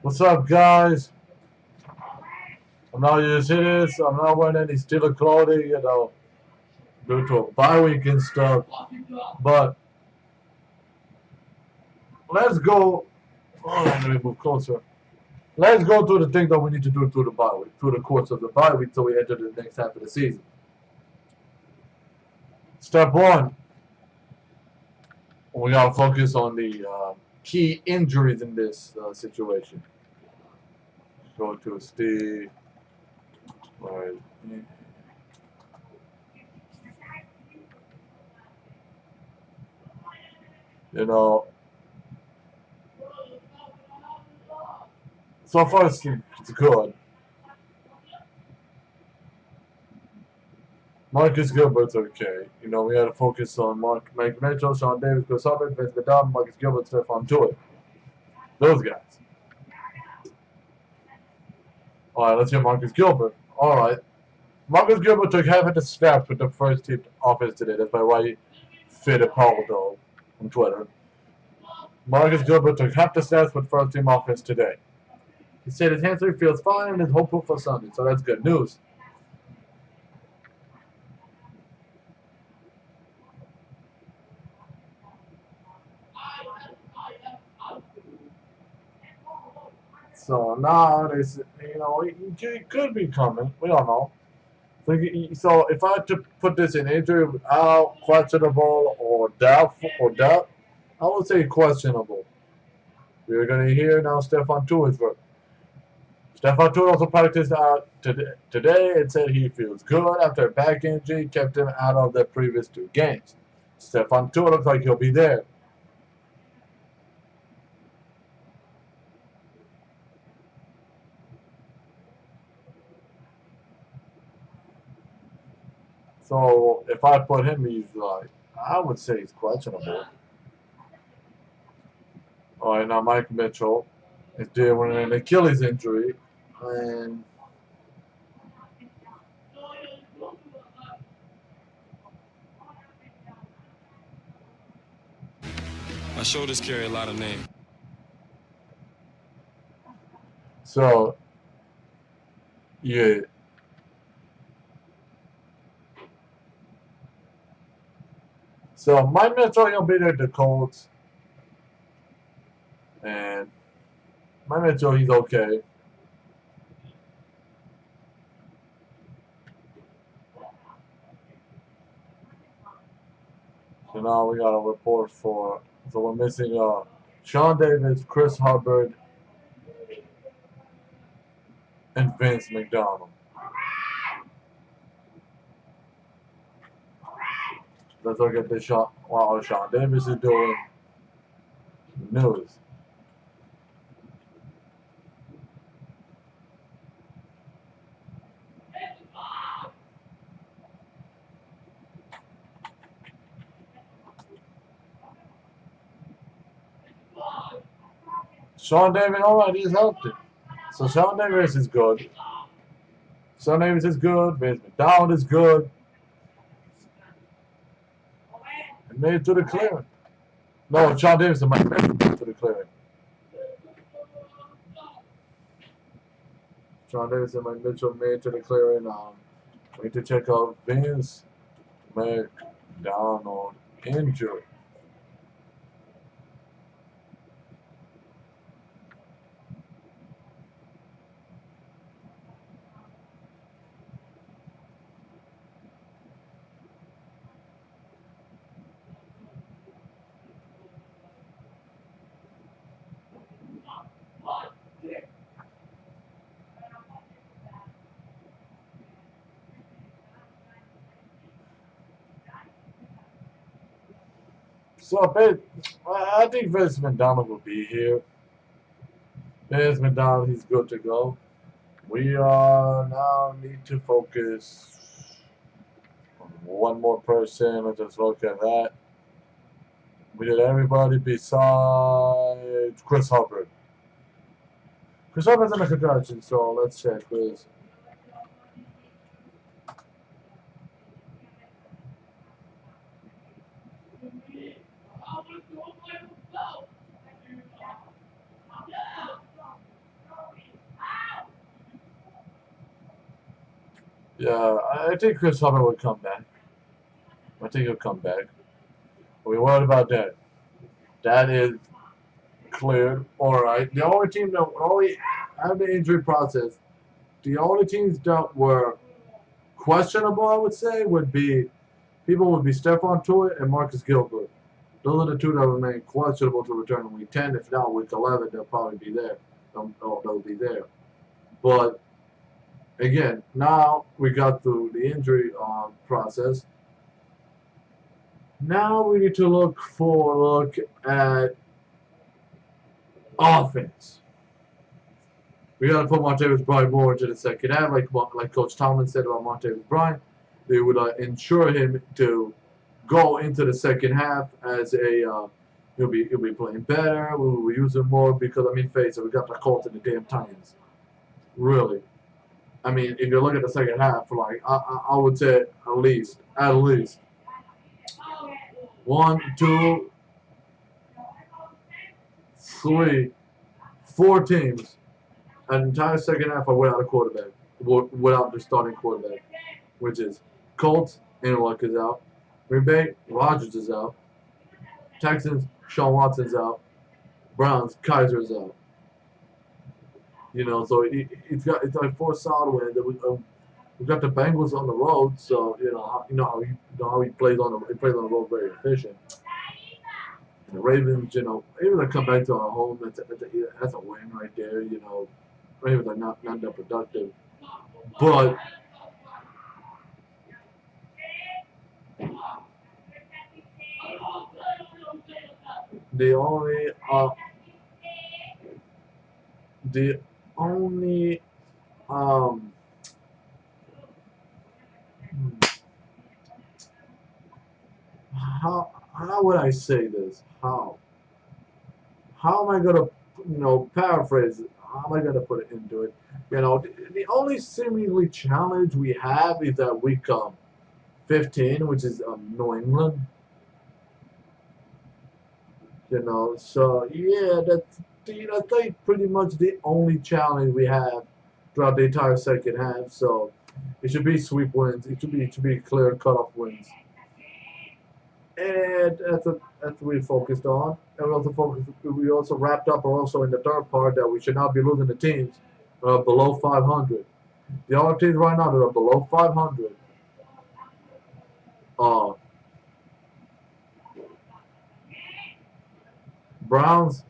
What's up, guys? I'm not used to this. I'm not wearing any Steeler clothing, due to a bye week and stuff. But let's go. Oh, let me move closer. Let's go through the things that we need to do through the bye week, through the course of the bye week, so we enter the next half of the season. Step one, we gotta focus on the key injuries in this situation. Go to Steve. All right. You know, so far it's good. Marcus Gilbert's okay. We had to focus on Mike Mitchell, Sean Davis, Chris Hubbard, Vince McDonald, Marcus Gilbert, Stephon Tuitt. Those guys. All right, let's hear Marcus Gilbert. All right. Marcus Gilbert took half of the snaps with the first team offense today. That's by White Fittipaldo on Twitter. Marcus Gilbert took half the snaps with first team offense today. He said his hamstring feels fine and is hopeful for Sunday, so that's good news. So now he could be coming. We don't know. So if I had to put this in injury without questionable or doubt, I would say questionable. We're gonna hear now Stephon Tuitt's work. Stephon Tuitt also practiced out today and said he feels good after a back injury kept him out of the previous two games. Stephon Tuitt looks like he'll be there. So if I put him, I would say he's questionable. All right, now Mike Mitchell is dealing with an Achilles injury, and My shoulders carry a lot of names. so yeah. So Mike Mitchell, he'll be there at the Colts, and Mike Mitchell, he's okay. So now we got a report for. So we're missing Sean Davis, Chris Hubbard, and Vince McDonald. Let's look at this shot. Wow, Sean Davis is doing news. Sean Davis, all right, he's healthy. So Sean Davis is good. Sean Davis is good. Vince McDonald is good. And made it to the clearing. No, Sean Davis and Mike Mitchell made it to the clearing. Sean Davis and Mike Mitchell made it to the clearing. We need to check out Vince McDonald injury. So I think Vince McDonald will be here. Vince McDonald, he's good to go. We are now need to focus on one more person. Let's just look at that. We did everybody besides Chris Hubbard. Chris Hubbard's in a concussion, so let's check Chris. Yeah, I think Chris Hubbard would come back. I think he'll come back. We worried about that. That is cleared. All right. The only team that only had the injury process, the only teams that were questionable, I would say, would be people would be Stephon Tuitt and Marcus Gilbert. Those are the two that remain questionable to return in week 10. If not week 11, they'll probably be there. They'll be there. But again, now we got through the injury process. Now we need to look at offense. We got to put Martavis Bryant more into the second half, like Coach Tomlin said about Martavis Bryant. They would ensure him to go into the second half as a he'll be playing better. We will use him more because I mean, face it, we got the Colts and the damn Titans. Really, I mean, if you look at the second half, like I would say at least one, two, three, four teams an entire second half are without a quarterback, without the starting quarterback, which is Colts, Andrew Luck is out. Green Bay, Rodgers is out. Texans, Sean Watson's out. Browns, Kaiser's out. So it's like four solid wins. We've got the Bengals on the road, so how he plays on the road very efficient. And the Ravens, even to come back to our home, that's a win right there. Ravens are not that productive, but the only the only um how would I say this? How am I gonna paraphrase it? How am I gonna put it into it? The only seemingly challenge we have is that week 15, which is New England. So yeah, that's like pretty much the only challenge we have throughout the entire second half. So it should be sweep wins. It should be clear cutoff wins. And that's what we focused on. And we also wrapped up also in the third part that we should not be losing the teams below 500. The only teams right now that are below 500 are Browns,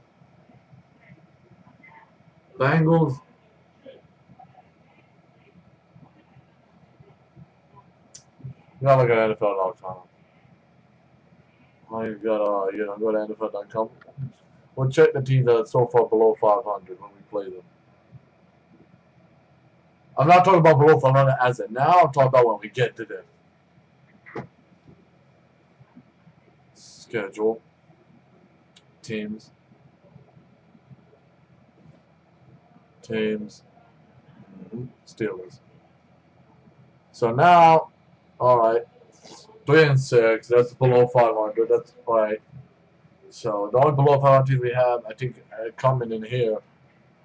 Bengals. You gotta look at NFL.com. You gotta go to NFL.com. We'll check the teams that are so far below 500 when we play them. I'm not talking about below 500 as of now. I'm talking about when we get to them. Schedule, teams, Steelers. So now, all right, 3-6. That's below 500. That's all right. So the only below 500 teams we have, I think, coming in here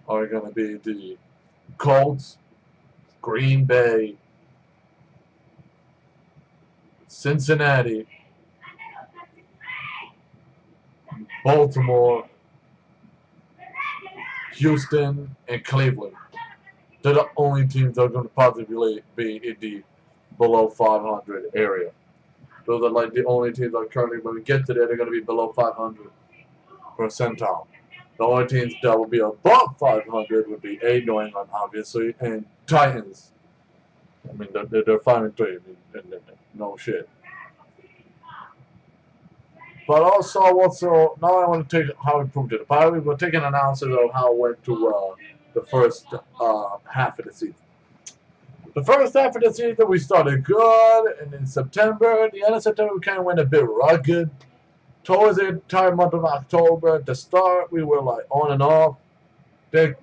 are going to be the Colts, Green Bay, Cincinnati, Baltimore, Houston, and Cleveland. They're the only teams that are going to possibly be in the below 500 area. Those are like the only teams that currently, when we get to there, they're going to be below 500 percentile. The only teams that will be above 500 would be New England, obviously, and Titans. I mean, they're 5-3. I mean, no shit. But also, now I want to take how it proved it. But we'll take an analysis of how it went to the first half of the season. The first half of the season, we started good, and in September, at the end of September, we kind of went a bit rugged. Towards the entire month of October, at the start, we were like on and off. Then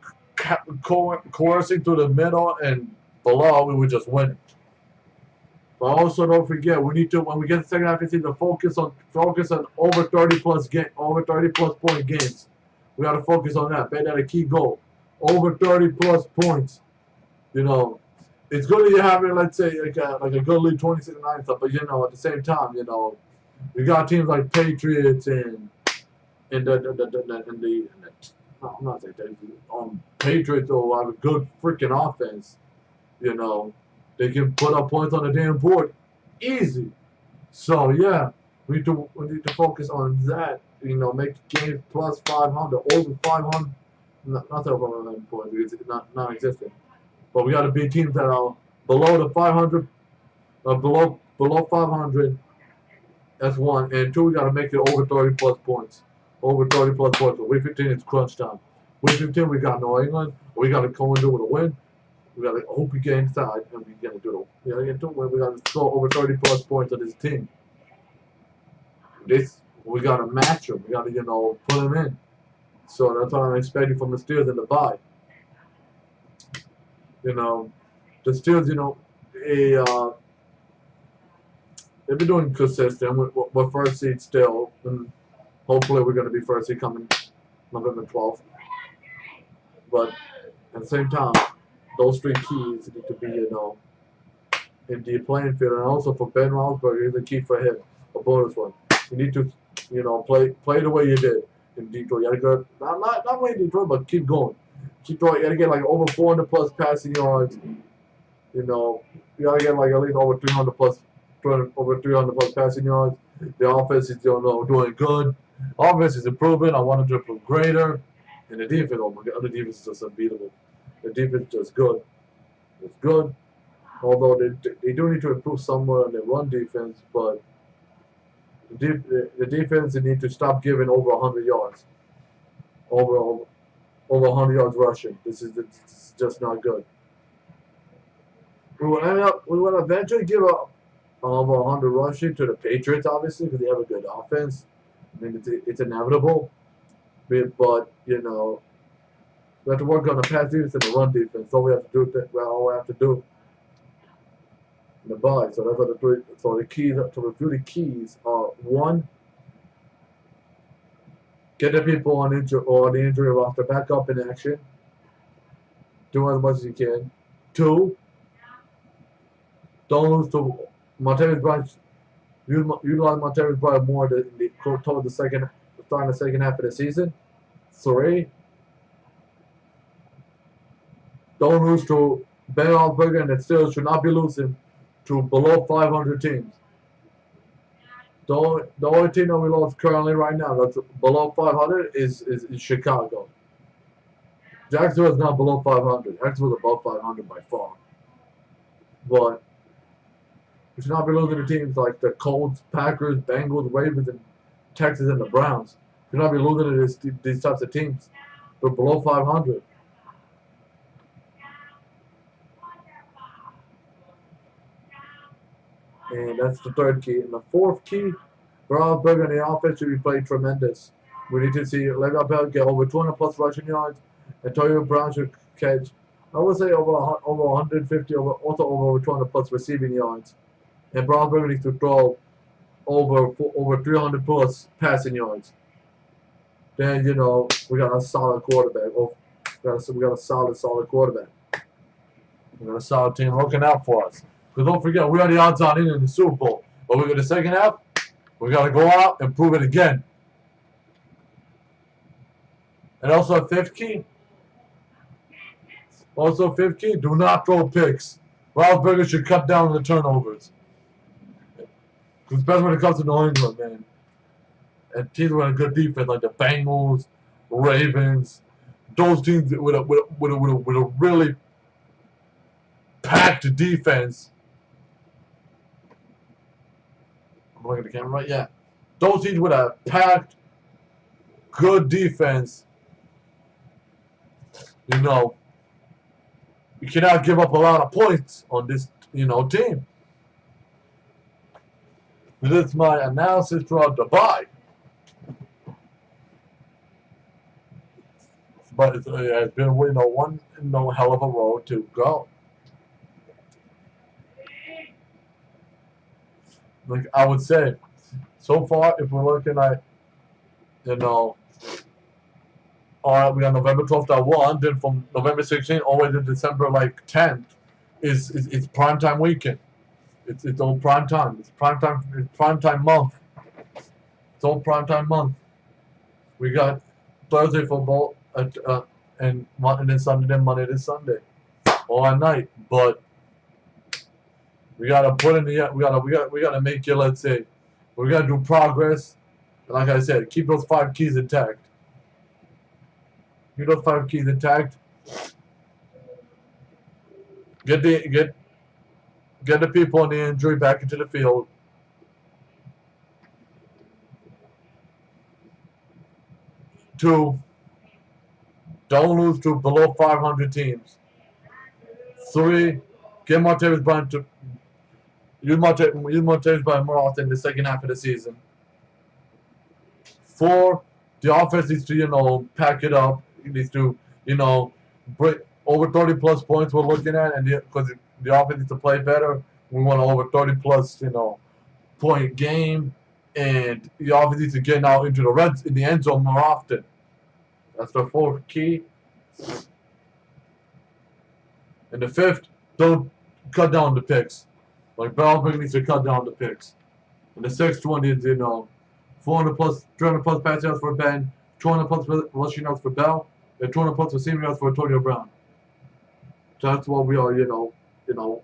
coercing through the middle and below, we were just winning. But also, don't forget, we need to, when we get the second half of the season, focus on over 30+ point games. We got to focus on that. Make that a key goal. Over 30+ points. it's good that you're having, let's say, like a good lead 26-9 stuff, but at the same time, you got teams like Patriots and the no, I'm not saying that Patriots will have a good freaking offense. You know, they can put up points on the damn board easy. So yeah, we need to focus on that. Make games plus 500, over 500. Not over 500 points because it's not non-existent. But we got to beat teams that are below the 500, below 500. That's one. And two, we got to make it over 30 plus points. Over 30 plus points. So week 15, it's crunch time. Week 15, we got New England. We got to go and do with a win. We got to hope we get inside, and we got to do it. We got to get to it. We got to score over 30 plus points on this team. We got to match them. We got to put them in. So that's what I'm expecting from the Steelers in the bye. The Steelers, they've been doing consistent. We're first seed still, and hopefully we're going to be first seed coming November 12th. But at the same time, those three keys need to be, in the playing field, and also for Ben Roethlisberger, is a key for him, a bonus one. You need to, play the way you did in Detroit. You gotta go, not only in Detroit, but keep going. Keep going. You gotta get like over 400 plus passing yards. You gotta get like at least over 300 plus, over 300 plus passing yards. The offense is, doing good. Offense is improving. I want it to improve greater. And the defense, oh my God, the defense is just unbeatable. The defense is just good. It's good. Although they do need to improve somewhere on their run defense, but the defense they need to stop giving over 100 yards, over 100 yards rushing. This is just not good. We will eventually give up over 100 rushing to the Patriots, obviously, because they have a good offense. I mean, it's inevitable, but we have to work on the pass defense and the run defense. All we have to do. All we have to do. In the bye. So that's what the three. So the keys to review the keys are: one, get the people on the injury roster back up in action. Do as much as you can. Two, don't lose to Martavis Bryant. Utilize Martavis Bryant more toward the starting the second half of the season. Three, don't lose to Ben Roethlisberger, and the Steelers should not be losing to below 500 teams. The only team that we lost currently right now that's below 500 is Chicago. Jacksonville is not below 500. Jacksonville is above 500 by far. But we should not be losing to teams like the Colts, Packers, Bengals, Ravens, and Texas and the Browns. We should not be losing to these types of teams. They're below 500. And that's the third key. And the fourth key, Roethlisberger and the offense should be playing tremendous. We need to see Le'Veon Bell get over 200 plus rushing yards. Antonio Brown should catch, I would say, over 150, also over 200 plus receiving yards. And Roethlisberger needs to throw over 300 plus passing yards. Then we got a solid quarterback. We got a solid quarterback. We got a solid team looking out for us. Because don't forget, we are the odds-on in the Super Bowl. But we got the second half. We got to go out and prove it again. And also a fifth key. Do not throw picks. Roethlisberger should cut down on the turnovers. Because especially when it comes to New England, man. And teams with a good defense like the Bengals, Ravens, those teams with a really packed defense. I'm looking at the camera right. Yeah, those teams with a packed, good defense. You cannot give up a lot of points on this team. This is my analysis throughout the bye. But it's been one hell of a road to go. Like I would say, so far, if we're looking at, all right, we got November 12th at 1, then from November 16th all the way to December 10th it's prime time weekend. It's all prime time. It's prime time. It's prime time month. It's all prime time month. We got Thursday football and then Sunday, then Monday to Sunday, all at night. But we gotta put in the we gotta make it. Let's say we gotta do progress. And like I said, keep those 5 keys intact. Keep those 5 keys intact. Get the people in the injury back into the field. 2, don't lose to below 500 teams. 3, get Martavis Bryant to use Martavis Bryant more often in the second half of the season. 4, the offense needs to pack it up. It needs to break over 30 plus points. We're looking at, and because the offense needs to play better, we want an over 30 plus point game, and the offense needs to get out into the end zone more often. That's the 4th key. And the 5th, don't cut down the picks. Like Belichick needs to cut down the picks. And the 6th one is 400 plus, 300 plus passing yards for Ben, 200 plus rushing yards for Bell, and 200 plus receiving yards for Antonio Brown. So that's what we are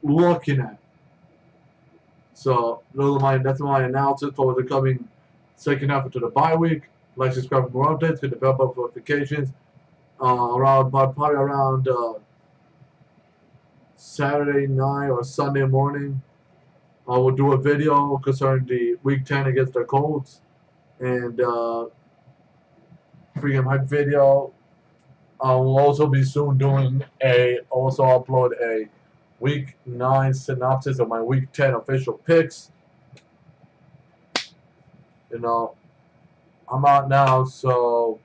looking at. So that's my analysis for the coming second half into the bye week. Like, subscribe for more updates, get the bell button notifications. Probably around Saturday night or Sunday morning, I will do a video concerning the Week 10 against the Colts, and freaking hype video. I will also be soon doing upload a Week 9 synopsis of my Week 10 official picks. I'm out now, so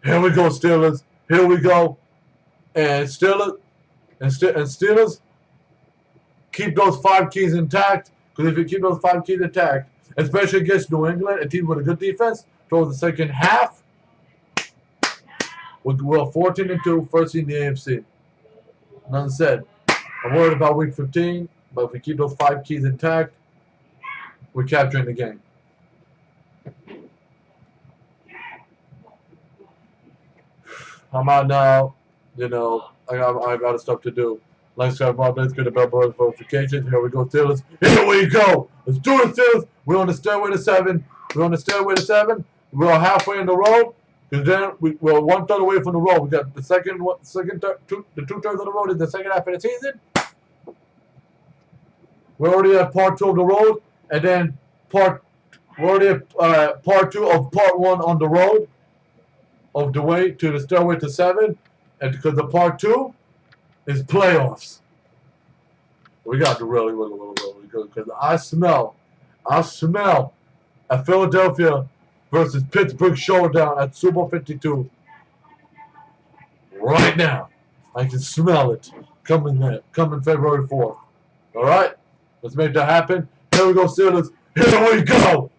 here we go, Steelers. Here we go, and Steelers. And Steelers, keep those 5 keys intact. Because if you keep those 5 keys intact, especially against New England, a team with a good defense, towards the second half, we're 14-2, first in the AFC. None said. I'm worried about Week 15, but if we keep those 5 keys intact, we're capturing the game. I'm out now. I got stuff to do. Like, subscribe, let's get the bell button notifications. Here we go, Steelers. Here we go. Let's do it, Steelers. We're on the stairway to 7. We're halfway in the road. Because then we're 1/3 away from the road. We got the the 2/3 of the road is the second half of the season. We're already at part 2 of the road, and then we're already at part 2 of part 1 on the road of the way to the stairway to 7, and because the part 2 is playoffs. We got to really good, because I smell a Philadelphia versus Pittsburgh showdown at Super Bowl 52 right now. I can smell it coming February 4th. All right, let's make that happen. Here we go, Steelers. Here we go.